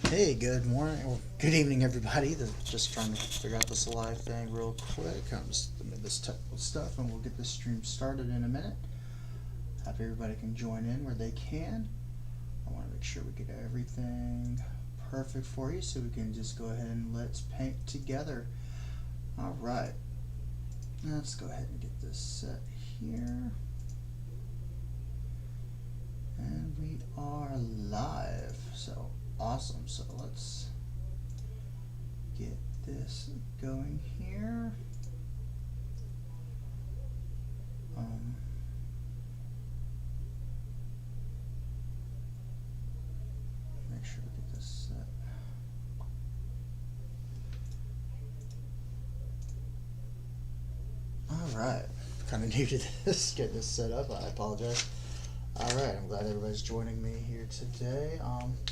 Hey, good morning or good evening, everybody. Just trying to figure out this live thing real quick. I'm just amid this technical stuff, and we'll get this stream started in a minute. Hope everybody can join in where they can. I want to make sure we get everything perfect for you, so we can just go ahead and let's paint together. All right, let's go ahead and get this set here, and we are live. So awesome. So let's get this going here. Make sure we get this set. All right, kind of new to this, getting this set up. I apologize. All right, I'm glad everybody's joining me here today.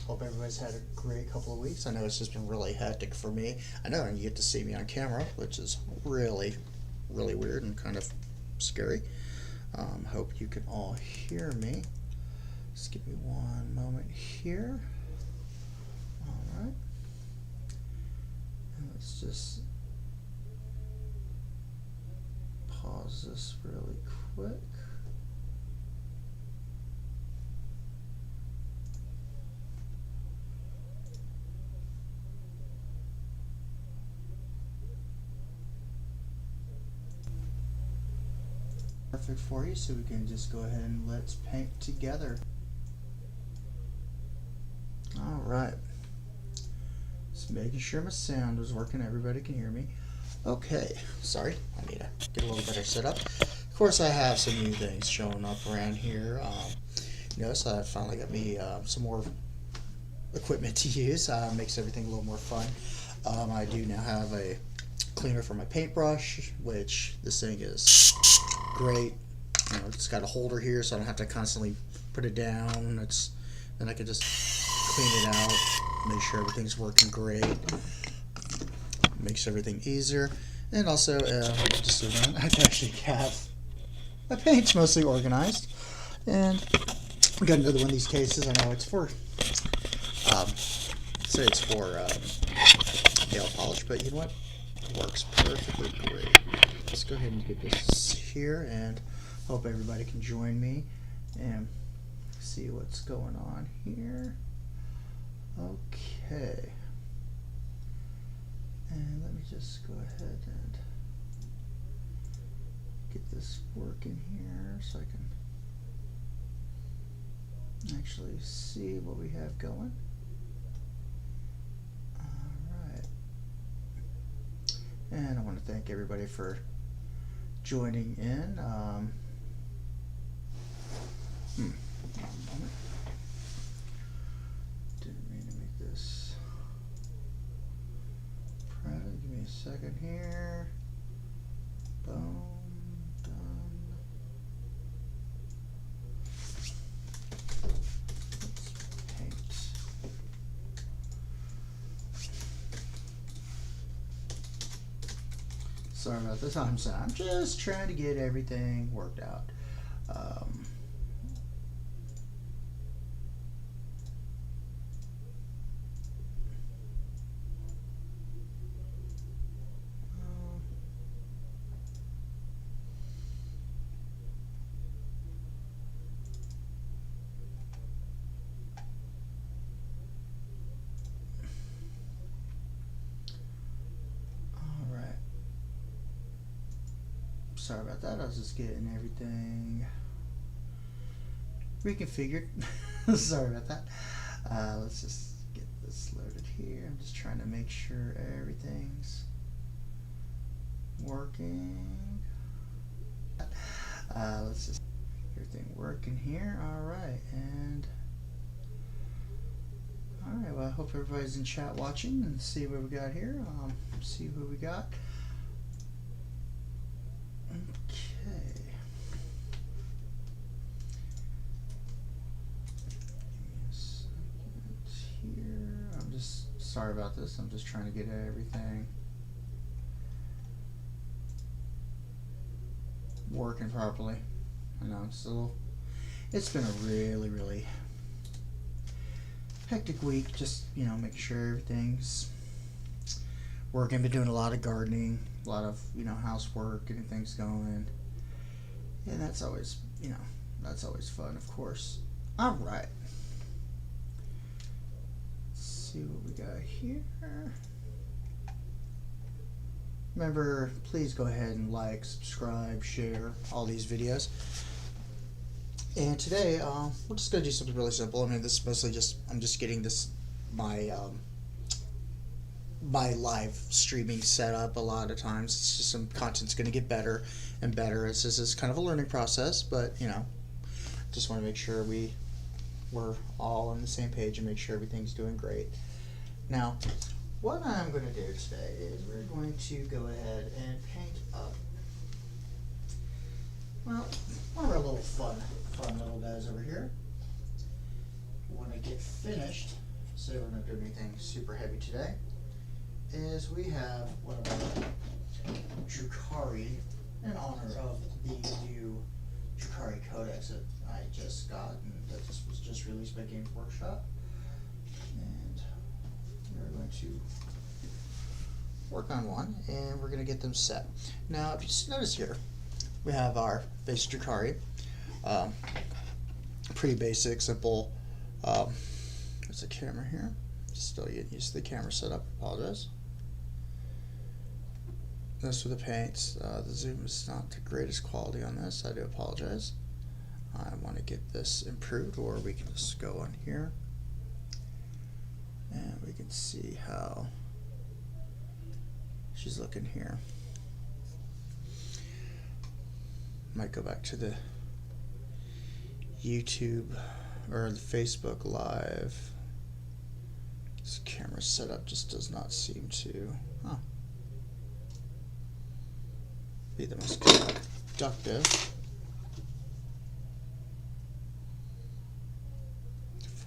Hope everybody's had a great couple of weeks. I know it's just been really hectic for me. I know you get to see me on camera, which is really, really weird and kind of scary. Hope you can all hear me. Just give me one moment here. All right. And let's just pause this really quick. Perfect for you, so we can just go ahead and let's paint together. All right, just making sure my sound is working, everybody can hear me. Okay, sorry, I need to get a little better set up. Of course, I have some new things showing up around here. Notice I finally got me some more equipment to use. Makes everything a little more fun. I do now have a cleaner for my paintbrush, which this thing is great. You know, it's got a holder here, so I don't have to constantly put it down. Then I can just clean it out, make sure everything's working great. Makes everything easier, and also just so you know, I actually have my paints mostly organized, and we got another one of these cases. I know it's for say it's for nail polish, but you know what? It works perfectly great. Let's go ahead and get this here, and hope everybody can join me and see what's going on here. Okay. And let me just go ahead and get this working here so I can actually see what we have going. Alright. And I want to thank everybody for joining in. One moment. Didn't mean to make this private. Give me a second here. Boom. Done. Let's paint. Sorry about this. I'm just trying to get everything worked out. Sorry about that. I was just getting everything reconfigured. Sorry about that. Let's just get this loaded here. I'm just trying to make sure everything's working. Let's just get everything working here. Alright, and alright, well, I hope everybody's in chat watching and see what we got here. See who we got. Okay. Give me a second here. I'm just sorry about this. I'm just trying to get everything working properly. I know it's been a really hectic week, just, you know, making sure everything's working. Been doing a lot of gardening, a lot of, you know, housework, getting things going. And that's always, you know, that's always fun, of course. All right. Let's see what we got here. Remember, please go ahead and like, subscribe, share all these videos. And today, we're just gonna do something really simple. I mean, this is mostly just, I'm just getting this, my live streaming set up. A lot of times, it's just some content's gonna get better and better. This is kind of a learning process, but you know, just want to make sure we're all on the same page and make sure everything's doing great. Now, what I'm going to do today is we're going to go ahead and paint up, well, one of our little fun little guys over here. We want to get finished, so we're not doing anything super heavy today, is we have one of our Drukhari in honor of the new Drukhari Codex that I just got, and that was just released by Games Workshop. And we're going to work on one, and we're going to get them set. Now, if you just notice here, we have our base Drukhari. Pretty basic, simple. There's a camera here. Still getting used to the camera setup. Apologize. This with the paints. The zoom is not the greatest quality on this. I do apologize. I want to get this improved, or we can just go on here and we can see how she's looking here. Might go back to the YouTube or the Facebook Live. This camera setup just does not seem to be the most productive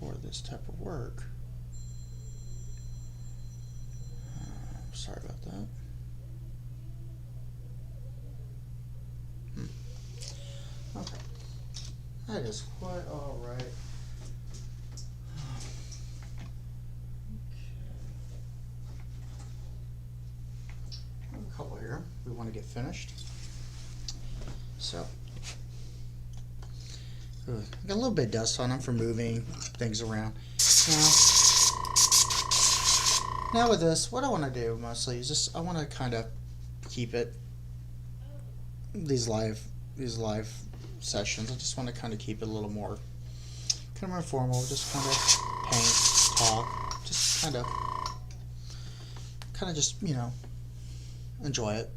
for this type of work. Sorry about that. Okay, that is quite all right. A couple here we want to get finished. So, got a little bit of dust on them for moving things around. Now with this, what I want to do mostly is just I want to kind of keep it these live sessions. I just want to kind of keep it a little more informal. Just kind of paint, talk, just kind of just, you know, enjoy it.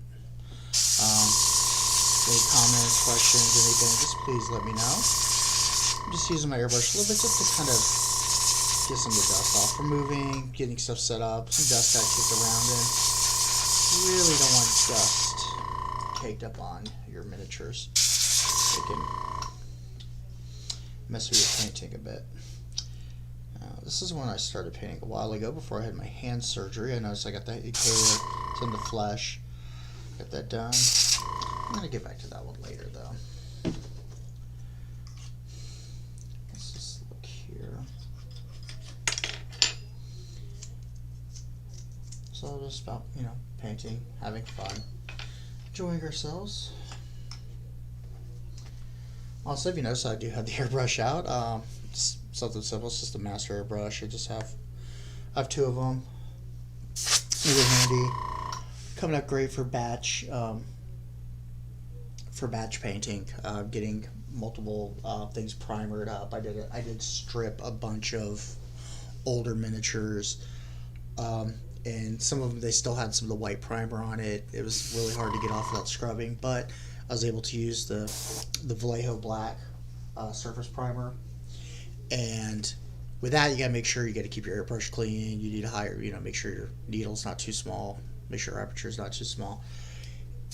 Any comments, questions, anything, just please let me know. I'm just using my airbrush a little bit just to kind of get some of the dust off. Removing, getting stuff set up, some dust got kicked around, and you really don't want dust caked up on your miniatures. It can mess with your painting a bit. This is when I started painting a while ago before I had my hand surgery. I noticed I got the hair, it's in the flesh. Got that done. I'm going to get back to that one later though. Let's just look here. So just about, you know, painting, having fun, enjoying ourselves. Also, if you notice, I do have the airbrush out. Just something simple. It's just a master airbrush. I have two of them. Really handy. Coming up great for batch painting. Getting multiple things primered up. I did strip a bunch of older miniatures, and some of them, they still had some of the white primer on it. It was really hard to get off without scrubbing, but I was able to use the Vallejo Black surface primer. And with that, you gotta make sure you gotta keep your airbrush clean. You need to hire, you know, make sure your needle's not too small, make sure your aperture's not too small,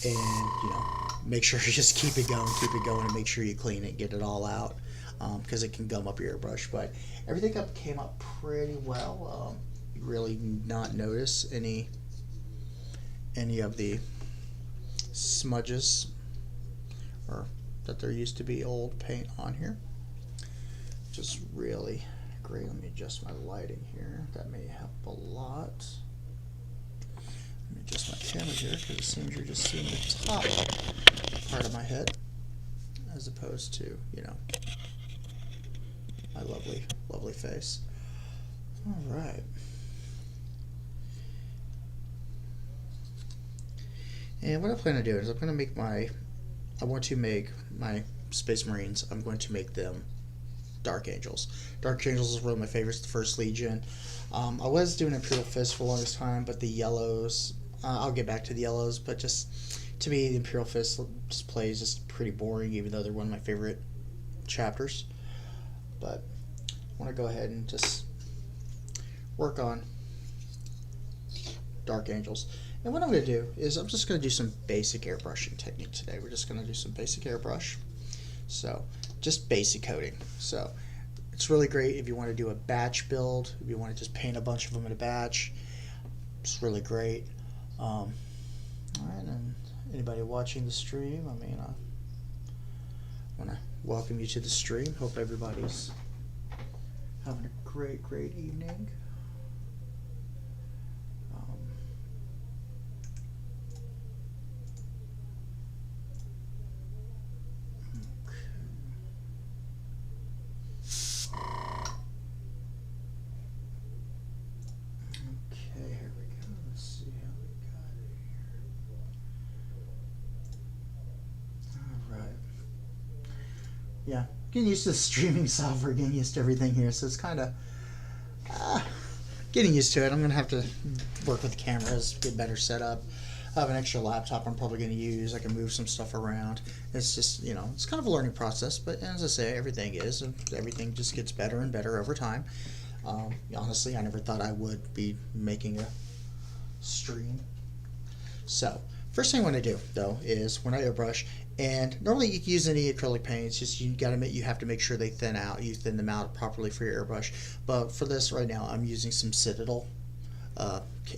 and you know, make sure you just keep it going, and make sure you clean it, get it all out, because it can gum up your airbrush. But everything came up pretty well. You really not notice any of the smudges, or that there used to be old paint on here. Just really great. Let me adjust my lighting here. That may help a lot. Let me adjust my camera here because it seems you're just seeing the top part of my head as opposed to, you know, my lovely, lovely face. All right. And what I plan to do is I'm going to make my Space Marines, I'm going to make them Dark Angels. Dark Angels is one of my favorites, the First Legion. I was doing Imperial Fist for the longest time, but the yellows, I'll get back to the yellows, but just to me, the Imperial Fist just plays just pretty boring, even though they're one of my favorite chapters. But I want to go ahead and just work on Dark Angels. And what I'm going to do is I'm just going to do some basic airbrushing technique today. We're just going to do some basic airbrush. So just basic coating. So it's really great if you want to do a batch build, if you want to just paint a bunch of them in a batch. It's really great. All right, and anybody watching the stream, I mean, I want to welcome you to the stream. Hope everybody's having a great, great evening. Yeah, getting used to the streaming software, getting used to everything here, so it's kind of getting used to it. I'm going to have to work with the cameras, get better set up. I have an extra laptop I'm probably going to use. I can move some stuff around. It's just, you know, it's kind of a learning process, but as I say, everything is. Everything just gets better and better over time. Honestly, I never thought I would be making a stream. So, first thing I want to do, though, is when I airbrush, and normally you can use any acrylic paints, just you have to make sure they thin out. You thin them out properly for your airbrush. But for this right now, I'm using some Citadel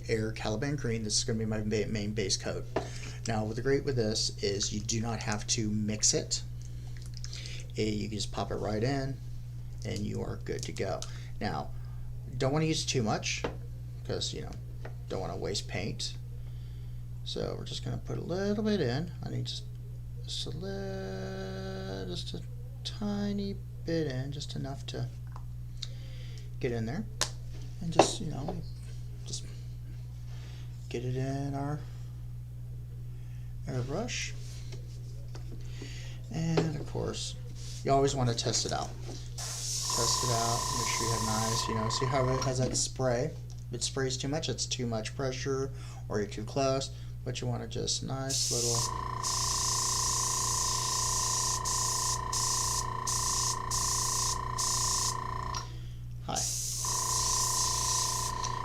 Air Caliban Green. This is going to be my main base coat. Now, the great with this is you do not have to mix it. You can just pop it right in, and you are good to go. Now, don't want to use too much because, you know, don't want to waste paint. So we're just going to put a little bit in. I need just a tiny bit in, just enough to get in there, and just, you know, just get it in our airbrush. And of course, you always want to test it out. Test it out. Make sure you have nice, you know, see how it has that spray. If it sprays too much, it's too much pressure, or you're too close. But you want to just nice little. Hi.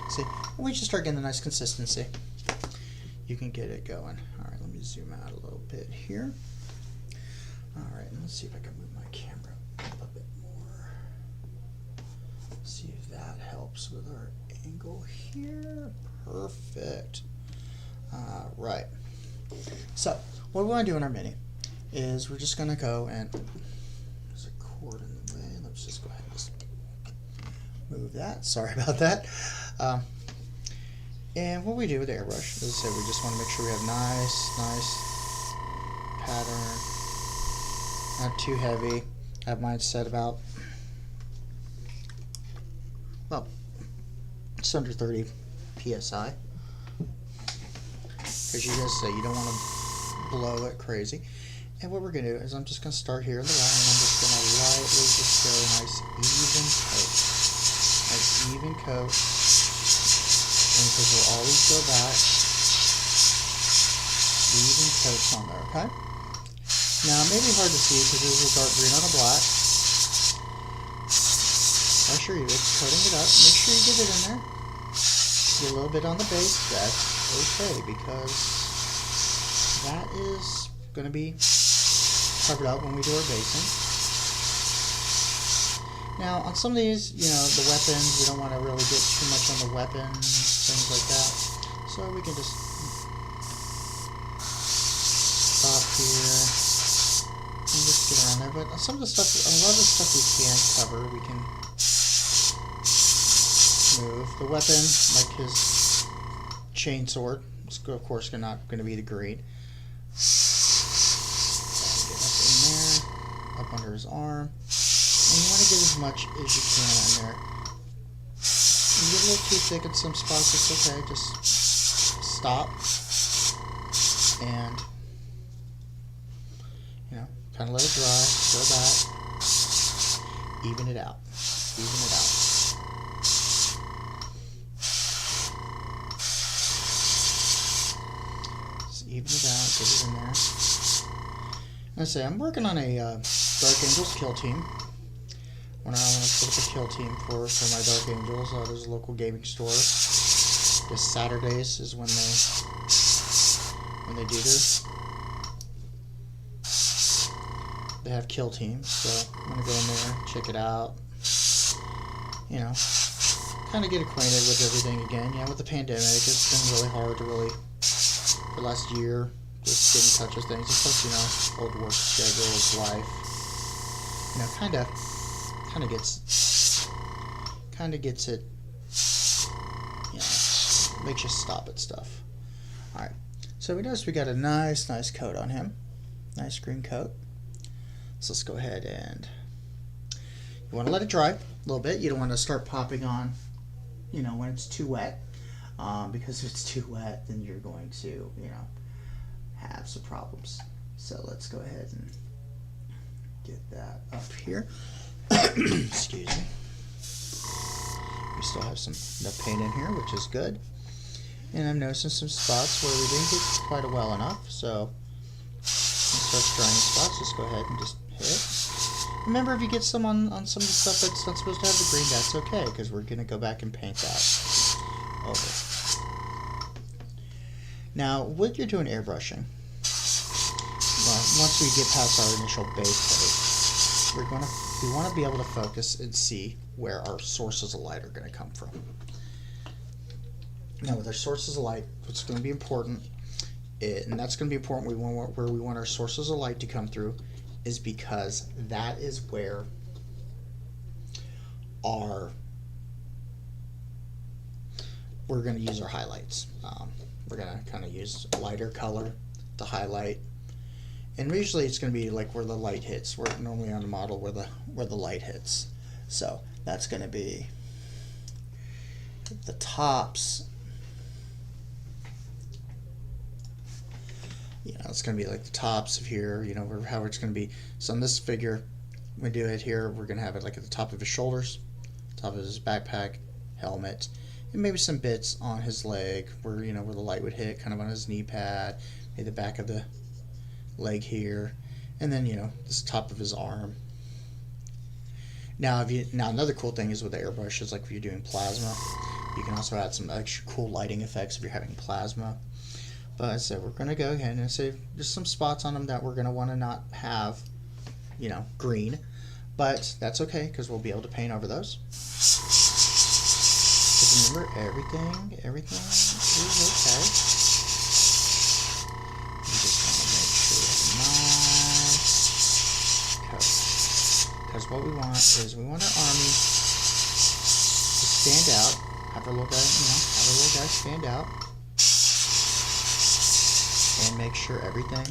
See, when we just start getting a nice consistency, you can get it going. All right, let me zoom out a little bit here. All right, let's see if I can move my camera up a bit more. See if that helps with our angle here. Perfect. Right. So, what we want to do in our mini is we're just going to go and there's a cord in the way. Let's just go ahead and just move that. Sorry about that. And what we do with the airbrush, as I said, we just want to make sure we have nice pattern, not too heavy. I have mine set about, well, it's under 30 psi. Because you just say you don't want to blow it crazy. And what we're going to do is I'm just going to start here in the line, and I'm just going to lightly just go nice even coat. And because we'll always go back, even coats on there, okay? Now it may be hard to see because there's a dark green on a black. I assure you, it's coating it up. Make sure you get it in there. Get a little bit on the base. That's okay, because that is going to be covered up when we do our basing. Now, on some of these, you know, the weapons, we don't want to really get too much on the weapons, things like that. So we can just stop here and just get around there. But some of the stuff, a lot of the stuff we can't cover, we can move. The weapon, like his chain sword, is of course not going to be the green. Get up in there, up under his arm. And you want to get as much as you can in there. You get a little too thick in some spots, it's okay. Just stop and, you know, kind of let it dry, go back, even it out, even it out. Just even it out, get it in there. Let's say I'm working on a Dark Angels kill team. When I want to set up a kill team for my Dark Angels, there's a local gaming store. This Saturdays is when they do this. They have kill teams, so I'm gonna go in there, check it out. You know, kind of get acquainted with everything again. Yeah, with the pandemic, it's been really hard to for the last year, just get in touch with things. Of course, you know, old work schedules, life. You know, kind of gets it, you know, makes you stop at stuff. Alright, so we notice we got a nice coat on him. Nice green coat. So let's go ahead and, you want to let it dry a little bit. You don't want to start popping on, you know, when it's too wet. Because if it's too wet, then you're going to, you know, have some problems. So let's go ahead and get that up here. Excuse me. We still have enough paint in here, which is good. And I'm noticing some spots where we didn't get quite well enough. So start drying spots. Just go ahead and just hit. Remember, if you get some on some of the stuff that's not supposed to have the green, that's okay, because we're going to go back and paint that over. Now, what you're doing airbrushing, well, once we get past our initial base coat, we want to be able to focus and see where our sources of light are going to come from. Now, with our sources of light, what's going to be important, and that's going to be important where we want our sources of light to come through, is because that is where we're going to use our highlights. We're going to kind of use a lighter color to highlight, and usually it's going to be like where the light hits. We're normally on a model where the light hits, so that's going to be the tops. You know, it's going to be like the tops of here, you know, how it's going to be. So on this figure, when we do it here, we're going to have it like at the top of his shoulders, top of his backpack, helmet, and maybe some bits on his leg where, you know, where the light would hit, kind of on his knee pad, maybe the back of the leg here, and then, you know, this top of his arm. Now, another cool thing is with the airbrush is like if you're doing plasma, you can also add some extra cool lighting effects if you're having plasma. But I said we're going to go ahead and say there's some spots on them that we're going to want to not have, you know, green. But that's okay, because we'll be able to paint over those. Because remember, everything is okay. You just want to make sure it's nice coat. Because what we want is we want our army to stand out. Have our little guy, stand out. And make sure everything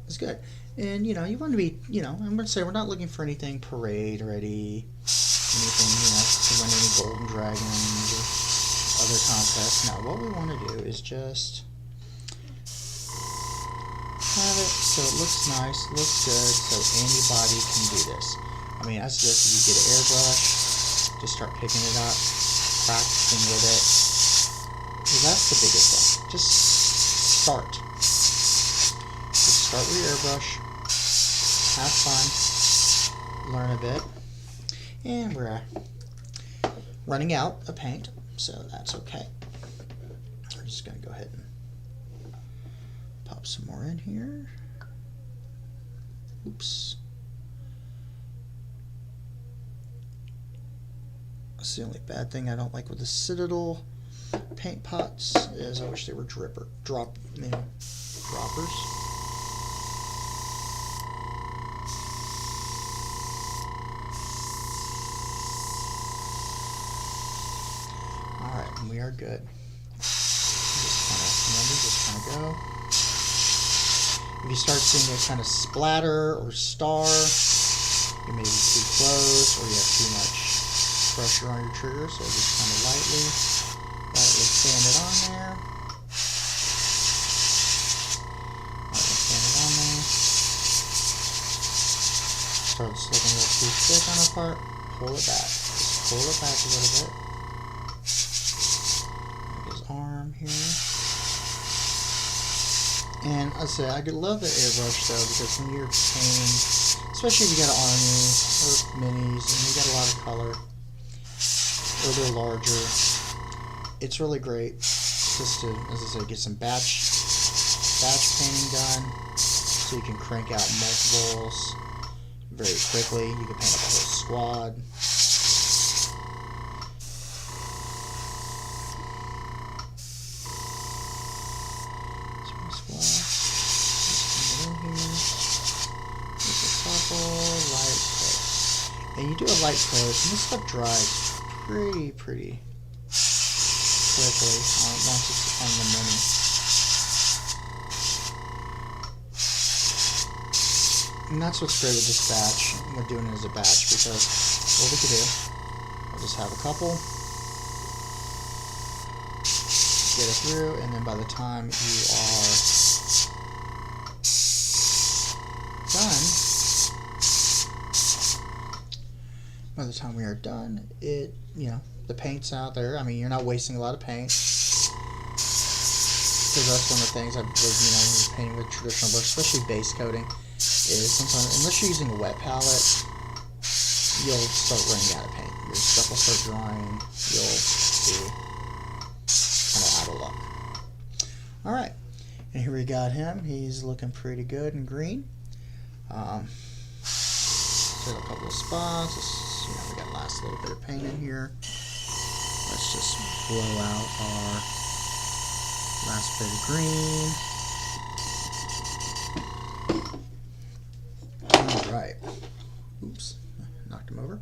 is good. And, you know, you want to be, you know, I'm going to say we're not looking for anything parade ready, anything, you know, to win any golden dragons or other contests. Now, what we want to do is just have it so it looks nice, looks good, so anybody can do this. I mean, I suggest if you get an airbrush, just start picking it up, practicing with it. Because that's the biggest thing. Just start. Start with your airbrush, have fun, learn a bit, and we're running out of paint, so that's okay. We're just going to go ahead and pop some more in here. Oops. That's the only bad thing I don't like with the Citadel paint pots is I wish they were droppers. and we are good. Just kind of go. If you start seeing it kind of splatter or star, you may be too close or you have too much pressure on your trigger, so just kind of lightly fan it on there. Lightly fan it on there. Starts looking a little too thick on the part, pull it back. Just pull it back a little bit. Like his arm here. And I say I could love the airbrush though, because when you're painting, especially if you got an army or minis and you got a lot of color, or they're larger, it's really great just to, as I say, get some batch painting done, so you can crank out multiples very quickly. You can paint up a whole squad. Light coat. And you do a light coat, and this stuff dries pretty quickly once it's on the mini. And that's what's great with this batch. We're doing it as a batch because what we could do, we'll just have a couple, get it through, and then by the time you are done, by the time we are done, the paint's out there. I mean, you're not wasting a lot of paint. Because that's one of the things I've with painting with traditional brushes, especially base coating, is sometimes, unless you're using a wet palette, you'll start running out of paint. Your stuff will start drying. You'll be kind of out of luck. Alright, and here we got him. He's looking pretty good and green. Hit a couple of spots. We got last little bit of paint in here. Let's just blow out our last bit of green. Alright. Oops. Knocked him over.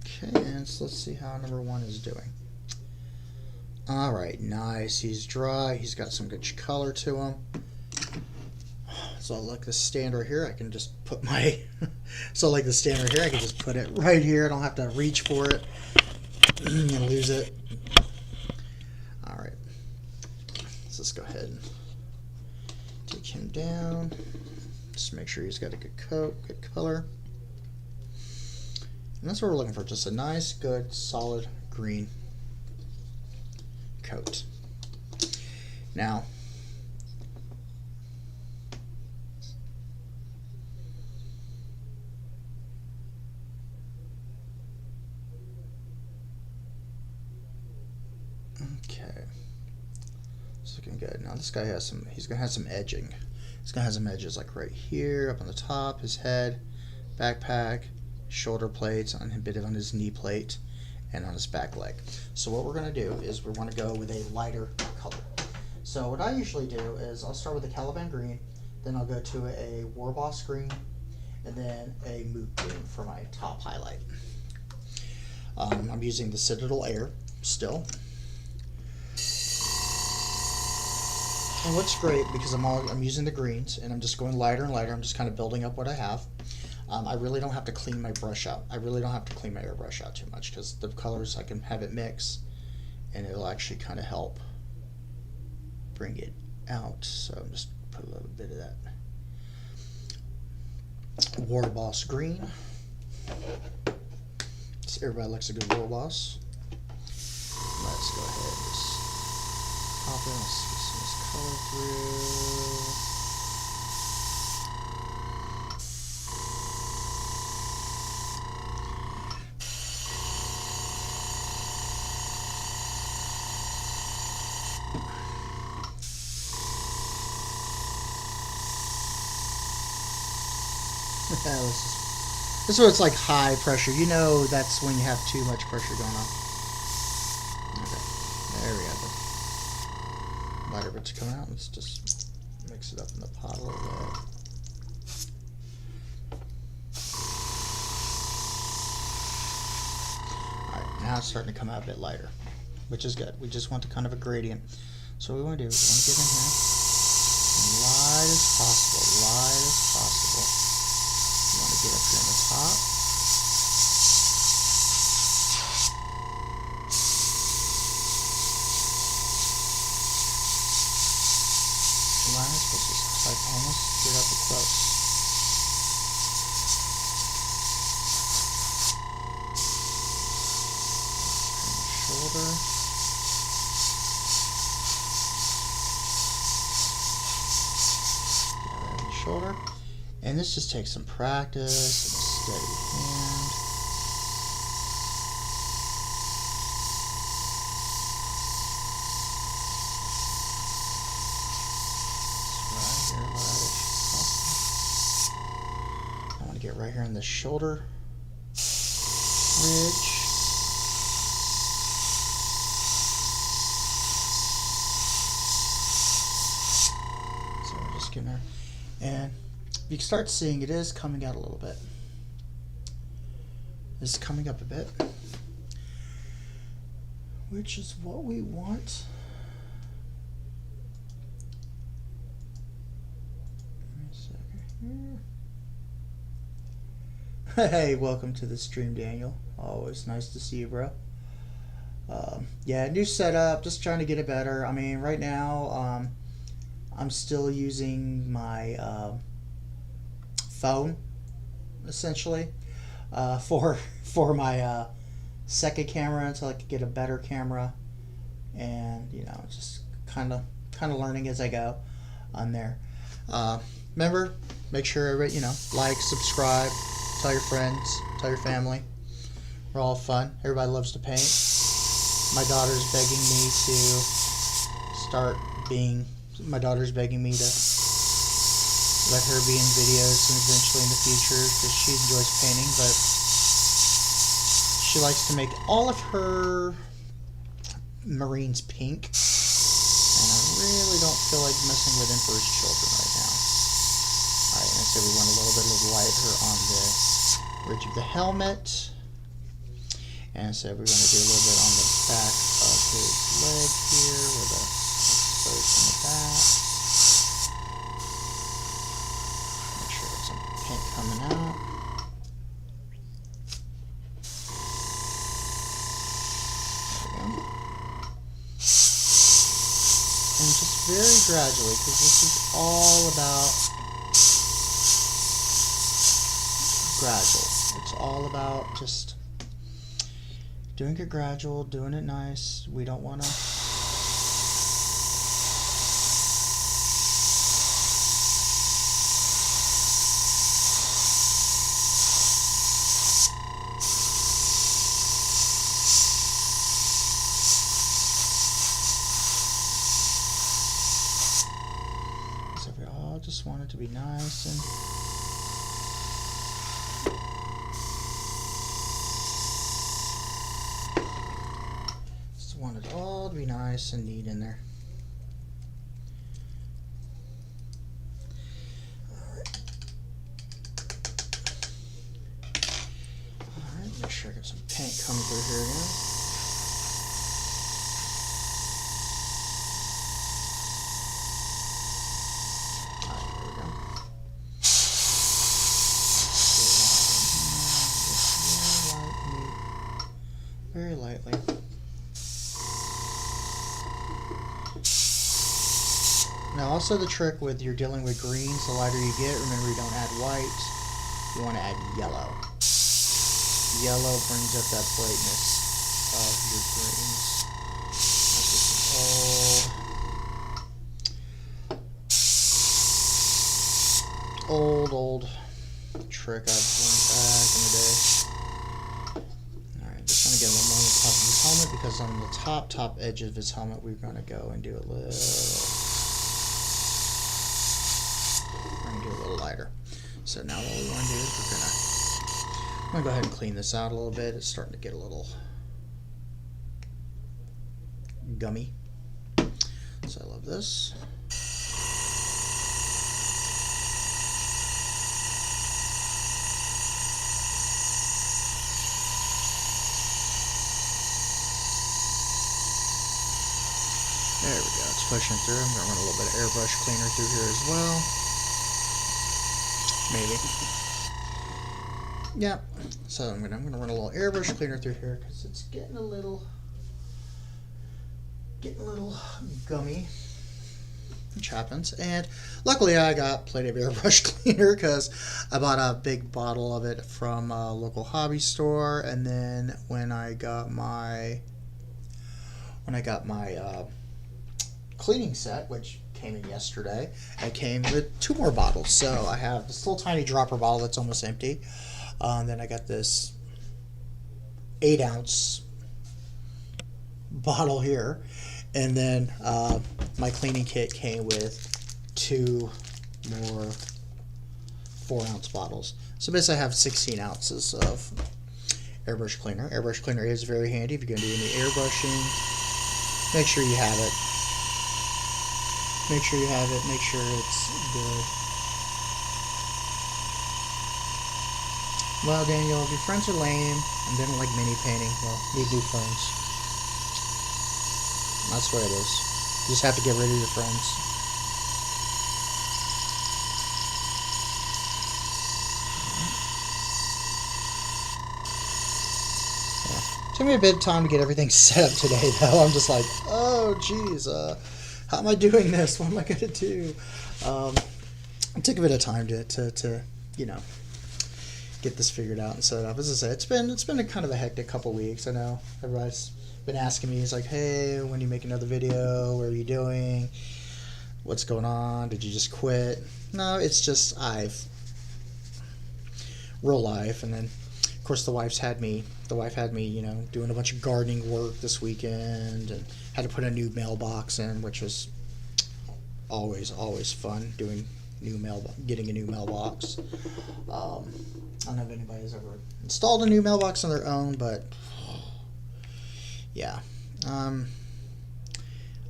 Okay, and so let's see how number 1 is doing. Alright, nice. He's dry. He's got some good color to him. So like the stand right here, I can just put my, like the stand right here, I can just put it right here. I don't have to reach for it and lose it. All right, let's just go ahead and take him down. Just make sure he's got a good coat, good color. And that's what we're looking for, just a nice, good, solid green coat. Now, okay, it's looking good. Now this guy has some, he's gonna have some edging. He's gonna have some edges like right here, up on the top, his head, backpack, shoulder plates, on a bit on his knee plate, and on his back leg. So what we're gonna do is we wanna go with a lighter color. So what I usually do is I'll start with a Caliban green, then I'll go to a Warboss green, and then a Moot green for my top highlight. I'm using the Citadel Air still. And what's great, because I'm using the greens and I'm just going lighter and lighter, I'm just kind of building up what I have. I really don't have to clean my brush out. I really don't have to clean my airbrush out too much, because the colors, I can have it mix and it'll actually kind of help bring it out. So I'm just put a little bit of that Warboss green. So everybody likes a good Warboss. Let's go ahead and just pop in. Let's get some of this color through. This is where it's like high pressure. You know that's when you have too much pressure going on. Okay, there we go. The lighter bits are coming out. Let's just mix it up in the pot a little bit. now it's starting to come out a bit lighter, which is good. We just want kind of a gradient. So what we want to do is we want to get in here light as possible, light as possible. You want to get up here on the top. Light as possible, just like almost get up close. Shoulder. Shoulder, and this just takes some practice and a steady hand. Just right here, I want to get right here on the shoulder ridge. So we're just getting there. And you can start seeing it is coming out a little bit. It's coming up a bit, which is what we want. Give me a second here. Hey, welcome to the stream, Daniel. Always nice to see you, bro. Yeah, new setup, just trying to get it better. I mean, right now, I'm still using my phone, essentially, for my second camera until I could get a better camera, and just kind of learning as I go on there. Remember, make sure everybody like, subscribe, tell your friends, tell your family. We're all fun. Everybody loves to paint. My daughter's begging me to start being. My daughter's begging me to let her be in videos and eventually in the future because she enjoys painting, but she likes to make all of her Marines pink, and I really don't feel like messing with Emperor's Children right now. Alright, and so we want a little bit of lighter on the ridge of the helmet, and so we're going to do a little bit on the back of his leg here with a exposed in the back. Make sure there's some paint coming out. There we go. And just very gradually, because this is all about gradual. It's all about just doing it gradual, doing it nice. We don't want to just want it to be nice and just want it all to be nice and neat in there. Alright, make sure I got some paint coming through here again. Very lightly. Now also the trick with you're dealing with greens, the lighter you get, remember you don't add white, you want to add yellow. Yellow brings up that brightness of your greens. That's just an old trick I've learned back in the day. Get a little more on the top of his helmet, because on the top edge of his helmet we're going to go and do a little lighter. So now what we want to do is I'm going to go ahead and clean this out a little bit. It's starting to get a little gummy, so I love this. pushing through. I'm going to run a little bit of airbrush cleaner through here as well. Maybe. Yeah. So I'm gonna run a little airbrush cleaner through here because it's getting a little gummy, which happens. And luckily I got plenty of airbrush cleaner because I bought a big bottle of it from a local hobby store. And then when I got my cleaning set, which came in yesterday, it came with 2 more bottles. So I have this little tiny dropper bottle that's almost empty. Then I got this 8-ounce bottle here, and then my cleaning kit came with 2 more 4-ounce bottles. So basically I have 16 ounces of airbrush cleaner. Airbrush cleaner is very handy if you're going to do any airbrushing. Make sure you have it. Make sure you have it. Make sure it's good. Well, Daniel, if your friends are lame and they don't like mini painting, well, need new friends. That's what it is. You just have to get rid of your friends. Yeah. Took me a bit of time to get everything set up today, though. I'm just like, oh, geez, how am I doing this? What am I going to do? It took a bit of time to you know, get this figured out and set up. As I said, it's been a kind of a hectic couple weeks. I know everybody's been asking me, it's like, hey, when do you make another video? What are you doing? What's going on? Did you just quit? No, it's just real life. And then of course the wife had me, you know, doing a bunch of gardening work this weekend, and had to put a new mailbox in, which was always fun, doing getting a new mailbox. I don't know if anybody's ever installed a new mailbox on their own, but yeah.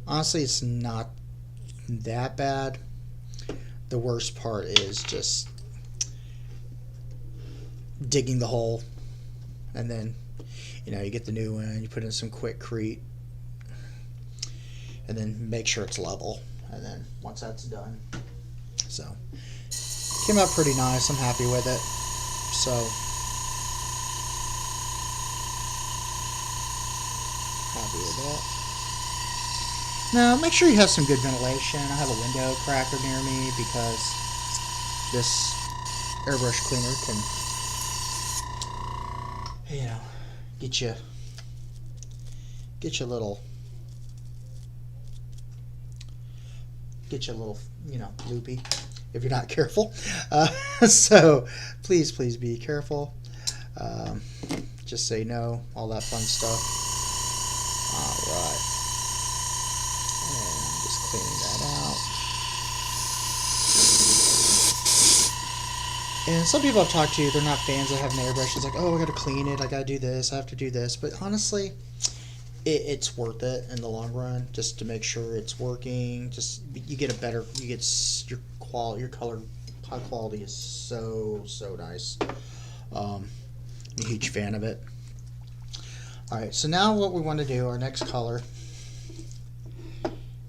Honestly, it's not that bad. The worst part is just digging the hole, and then, you know, you get the new one, you put in some Quikrete, and then make sure it's level. And then once that's done, so came out pretty nice. I'm happy with it. So happy with that. Now make sure you have some good ventilation. I have a window cracker near me because this airbrush cleaner can, you know, get you a little, you know, loopy if you're not careful. So please be careful. Just say no, all that fun stuff. Alright. And I'm just cleaning that out. And some people I've talked to, they're not fans of having an airbrush. It's like, oh, I gotta clean it, I gotta do this, I have to do this. But honestly, it's worth it in the long run, just to make sure it's working. Just you get your color high quality is so nice. I'm a huge fan of it. All right, so now what we want to do, our next color,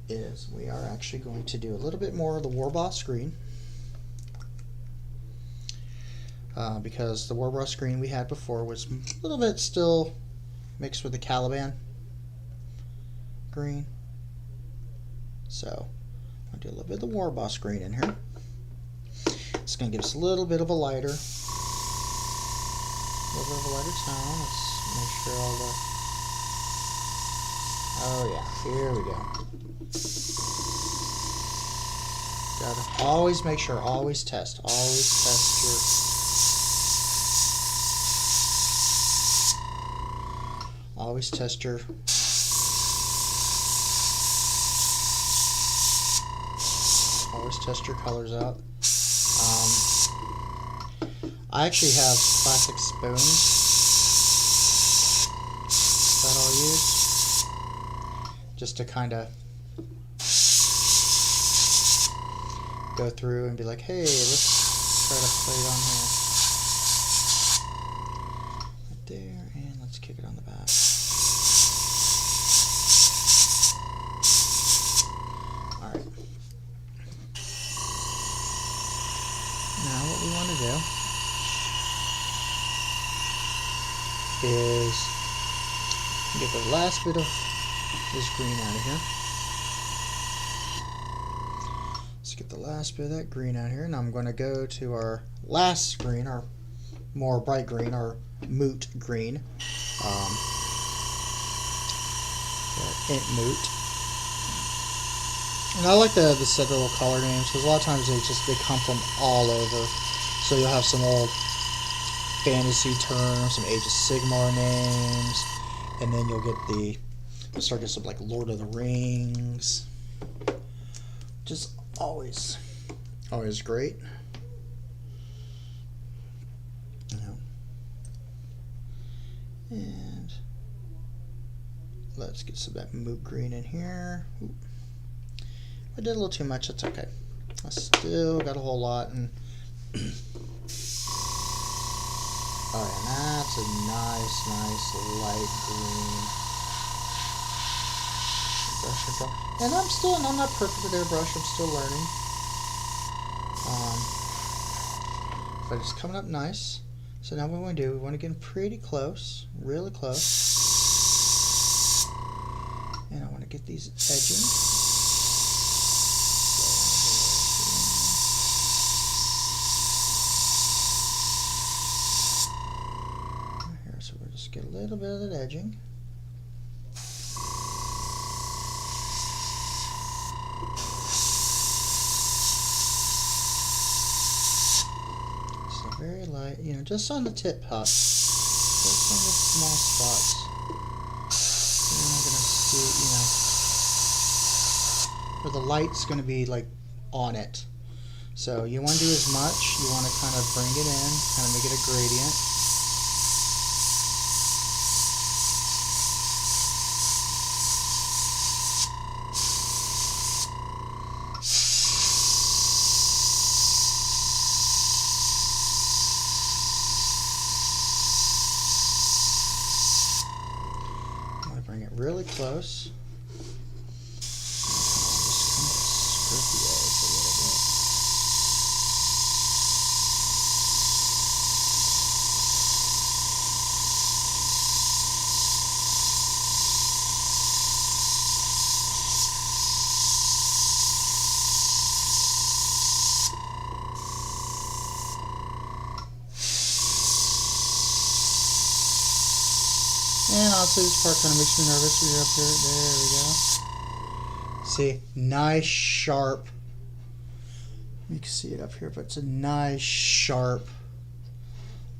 is we are actually going to do a little bit more of the Warboss green, because the Warboss green we had before was a little bit still mixed with the Caliban green. So I'll do a little bit of the Warboss green in here. It's going to give us a little bit of a lighter tone. Let's make sure all the, oh yeah, here we go. Gotta always make sure, always test your, always test your, colors out. I actually have plastic spoons that I'll use just to kind of go through and be like, hey, let's try to play it on here. Right there, and let's kick it on the back. is get the last bit of this green out of here. Let's get the last bit of that green out here. Now I'm going to go to our last green, our more bright green, our moot green. Int moot. And I like the set little color names because a lot of times they come from all over. So you'll have some old fantasy terms, some Age of Sigmar names, and then you'll start getting some like Lord of the Rings. Just always great. And let's get some of that moot green in here. Ooh. I did a little too much, that's okay. I still got a whole lot. And oh yeah, that's a nice light green. And I'm not perfect with airbrush, I'm still learning. But it's coming up nice. So now what we want to do, we want to get pretty close, really close. And I want to get these edging. Here, so we'll just get a little bit of that edging. Very light, just on the tip top, just on the small spots. You're not gonna see, where the light's gonna be like on it. So you want to do as much. You want to kind of bring it in, kind of make it a gradient. Bring it really close. Just kind of skirt the edge a little bit. And also this part kind of makes me nervous when you're up here. There we go. See, nice sharp. You can see it up here, but it's a nice sharp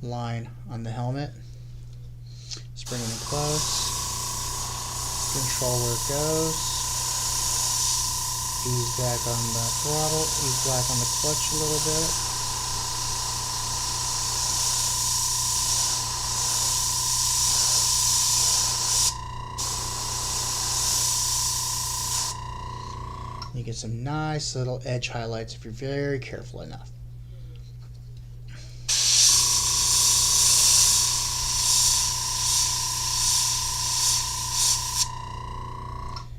line on the helmet. Just bring it in close. Control where it goes. Ease back on the throttle. Ease back on the clutch a little bit. You get some nice little edge highlights if you're very careful enough.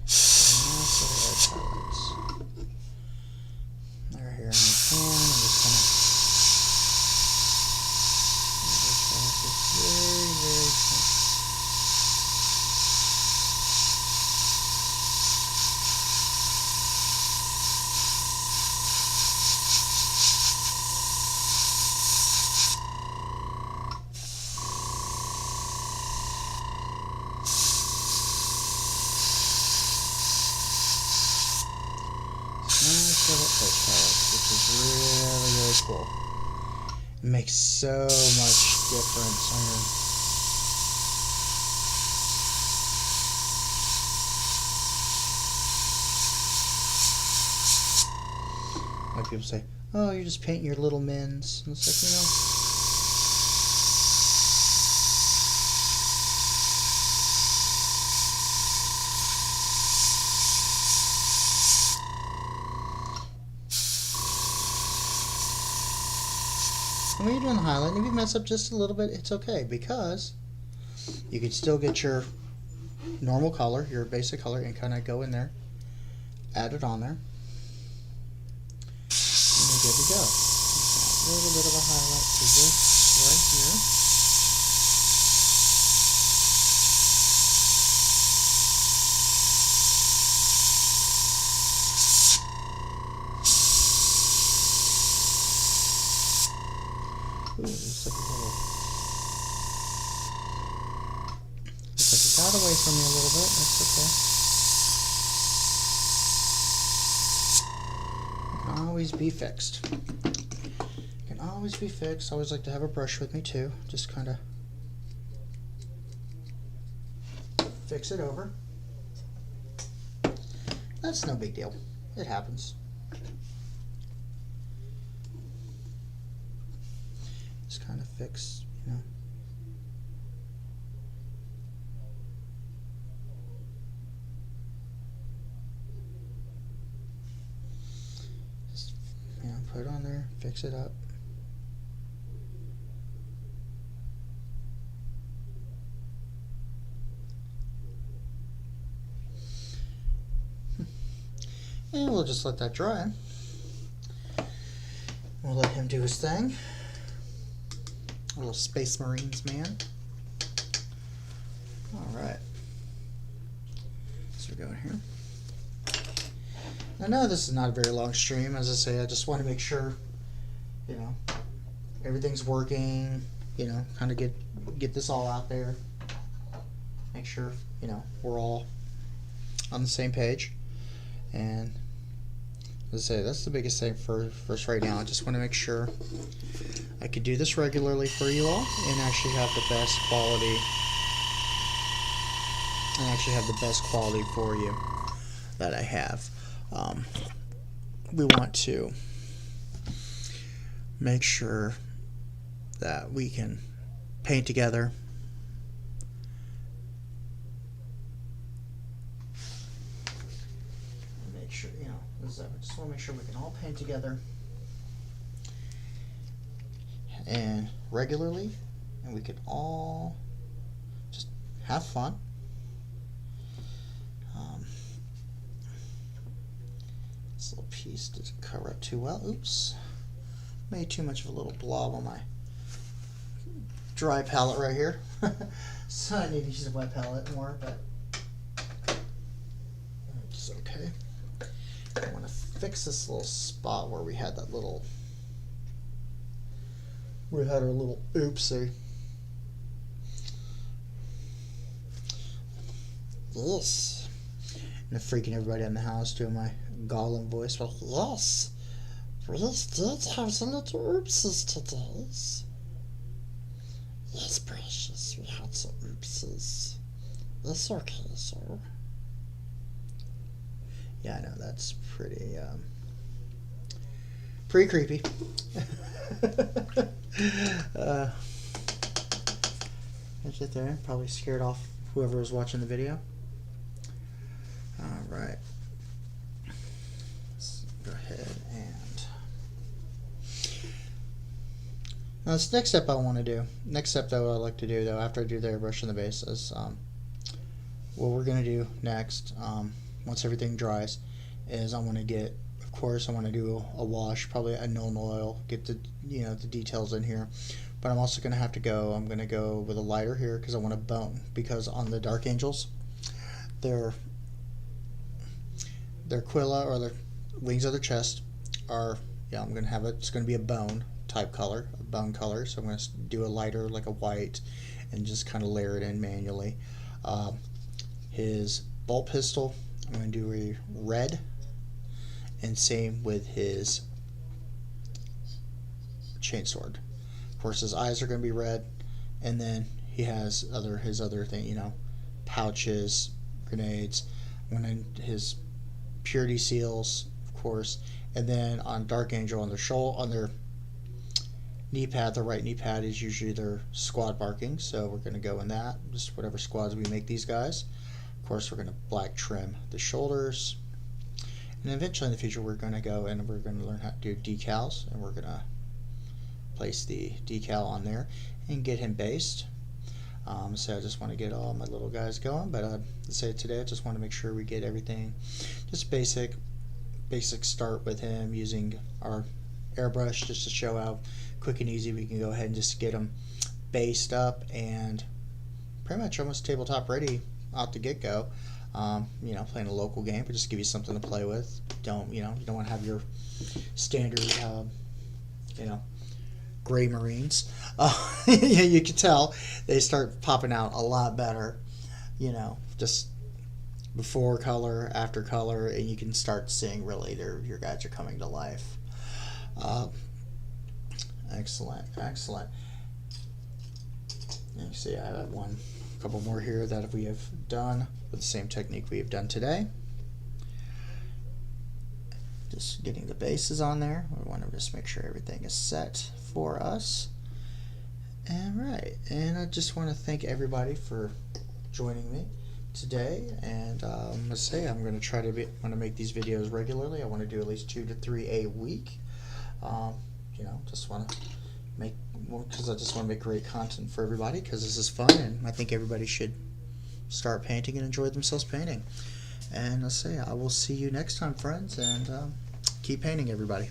Nice little edge highlights. They're here in the pan. I'm just going to very, very simple. Nice little edge highlights, which is really cool. It makes so much difference on your. Like people say, oh, you're just painting your little mins. And it's like, And when you're doing the highlight, if you mess up just a little bit, it's okay, because you can still get your normal color, your basic color, and kind of go in there, add it on there, and you're good to go. A little bit of a highlight to this right here. looks like a little. Looks like it got away from me a little bit. That's okay. It can always be fixed. It can always be fixed. I always like to have a brush with me too. Just kind of fix it over. That's no big deal. It happens. Just kind of fix, you know. Just, you know, put it on there, fix it up. And we'll just let that dry. We'll let him do his thing. A little Space Marines man. Alright. So we're going here. I know this is not a very long stream. As I say, I just want to make sure, you know, everything's working. You know, kind of get this all out there. Make sure, you know, we're all on the same page. And as I say, that's the biggest thing for us right now. I just want to make sure I could do this regularly for you all and actually have the best quality for you that I have. We want to make sure that we can paint together. Make sure, you know, I just want to make sure we can all paint together and regularly, and we can all just have fun. This little piece doesn't cover up too well. Oops, made too much of a little blob on my dry palette right here. So I need to use a wet palette more, but it's okay. I want to fix this little spot where we had that little, we had our little oopsie. Yes. And freaking everybody in the house doing my Gollum voice. Well, yes. We did have some little oopsies today. Yes, precious. We had some oopsies. That's okay, sir. Yeah, I know, that's pretty creepy. That's it there. Probably scared off whoever was watching the video. Alright. Let's go ahead and... Now this next step I want to do. Next step that I like to do though, after I do the airbrush and the base, is what we're going to do next, once everything dries, is I want to get, of course I want to do a wash, probably a Nuln Oil, get the, you know, the details in here. But I'm also going to have to go, I'm going to go with a lighter here because I want to bone, because on the Dark Angels, their quilla, or their wings of their chest, are, yeah, I'm going to have it, it's going to be a bone type color, a bone color, so I'm going to do a lighter, like a white, and just kind of layer it in manually. His bolt pistol, I'm going to do a red, and same with his chainsword. Of course, his eyes are going to be red, and then he has his other thing, you know, pouches, grenades, his purity seals, of course, and then on Dark Angel, on their knee pad, the right knee pad is usually their squad marking, so we're going to go in that, just whatever squads we make these guys. Of course, we're going to black trim the shoulders, and eventually in the future we're going to go and we're going to learn how to do decals, and we're going to place the decal on there and get him based. So I just want to get all my little guys going, but let's say today I just want to make sure we get everything just basic start with him using our airbrush, just to show how quick and easy we can go ahead and just get him based up and pretty much almost tabletop ready out the get-go. You know, playing a local game, but just give you something to play with. You don't want to have your standard you know, gray marines. You can tell they start popping out a lot better, you know, just before color, after color, and you can start seeing really your guys are coming to life. Excellent, excellent. You see, I have a couple more here that we have done with the same technique we have done today. Just getting the bases on there. We want to just make sure everything is set for us. And right, and I just want to thank everybody for joining me today, and let's say I'm going to try to want to make these videos regularly. I want to do at least 2 to 3 a week. You know, just want to make more because I just want to make great content for everybody because this is fun, and I think everybody should start painting and enjoy themselves painting. And let's say I will see you next time, friends, and keep painting, everybody.